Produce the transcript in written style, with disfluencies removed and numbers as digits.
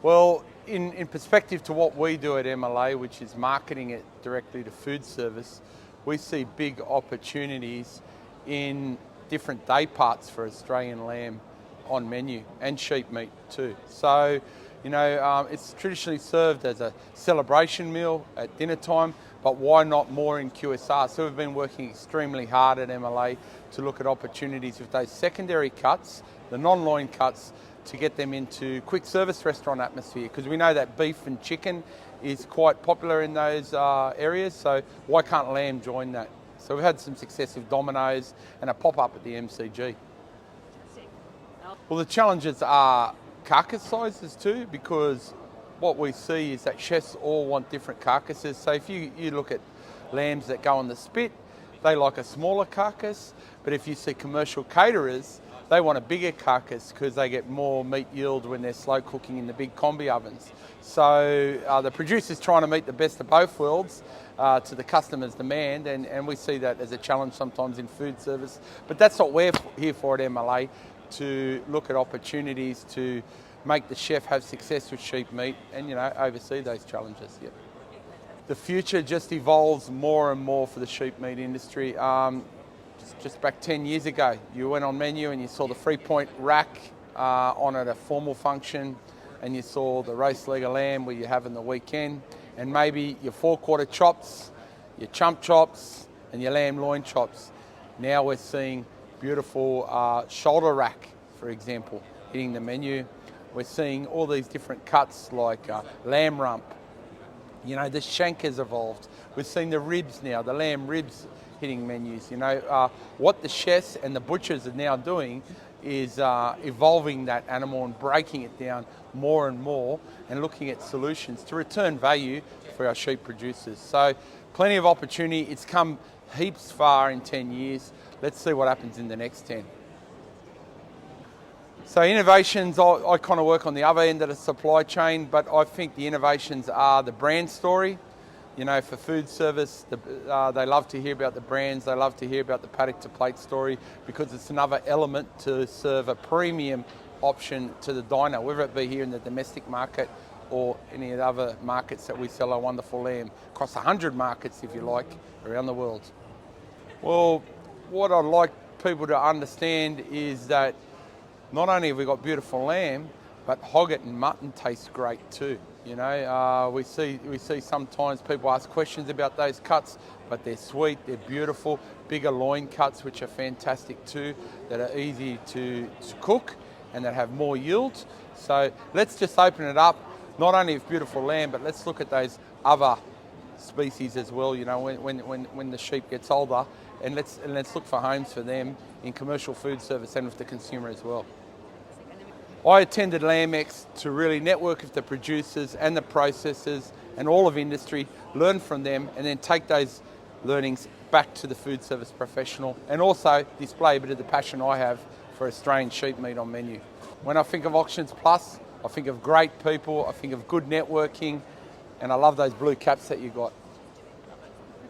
Well, in perspective to what we do at MLA, which is marketing it directly to food service, we see big opportunities in different day parts for Australian lamb on menu, and sheep meat too. So, it's traditionally served as a celebration meal at dinner time, but why not more in QSR? So we've been working extremely hard at MLA to look at opportunities with those secondary cuts, the non-loin cuts, to get them into quick service restaurant atmosphere, because we know that beef and chicken is quite popular in those areas, so why can't lamb join that? So we've had some success with Domino's and a pop-up at the MCG. Well, the challenges are carcass sizes too, because what we see is that chefs all want different carcasses. So if you look at lambs that go on the spit, they like a smaller carcass, but if you see commercial caterers, they want a bigger carcass because they get more meat yield when they're slow cooking in the big combi ovens. So the producer's trying to meet the best of both worlds to the customer's demand, and we see that as a challenge sometimes in food service. But that's what we're here for at MLA, to look at opportunities to make the chef have success with sheep meat and oversee those challenges. Yep. The future just evolves more and more for the sheep meat industry. Just back 10 years ago, you went on menu and you saw the 3-point rack on at a formal function, and you saw the roast leg of lamb where you have in the weekend, and maybe your 4-quarter chops, your chump chops, and your lamb loin chops. Now we're seeing beautiful shoulder rack, for example, hitting the menu. We're seeing all these different cuts like lamb rump. The shank has evolved. We've seen the ribs now, the lamb ribs hitting menus. What the chefs and the butchers are now doing is evolving that animal and breaking it down more and more and looking at solutions to return value for our sheep producers. So plenty of opportunity. It's come heaps far in 10 years. Let's see what happens in the next 10. So innovations, I kind of work on the other end of the supply chain, but I think the innovations are the brand story. For food service, they love to hear about the brands, they love to hear about the paddock to plate story, because it's another element to serve a premium option to the diner, whether it be here in the domestic market or any of the other markets that we sell our wonderful lamb, across 100 markets, if you like, around the world. Well, what I'd like people to understand is that not only have we got beautiful lamb, but hogget and mutton taste great too. We see sometimes people ask questions about those cuts, but they're sweet, they're beautiful. Bigger loin cuts, which are fantastic too, that are easy to cook and that have more yield. So let's just open it up, not only with beautiful lamb, but let's look at those other species as well. When the sheep gets older, and let's look for homes for them in commercial food service and with the consumer as well. I attended LambEx to really network with the producers and the processors and all of industry, learn from them, and then take those learnings back to the food service professional, and also display a bit of the passion I have for Australian sheep meat on menu. When I think of Auctions Plus, I think of great people, I think of good networking, and I love those blue caps that you got.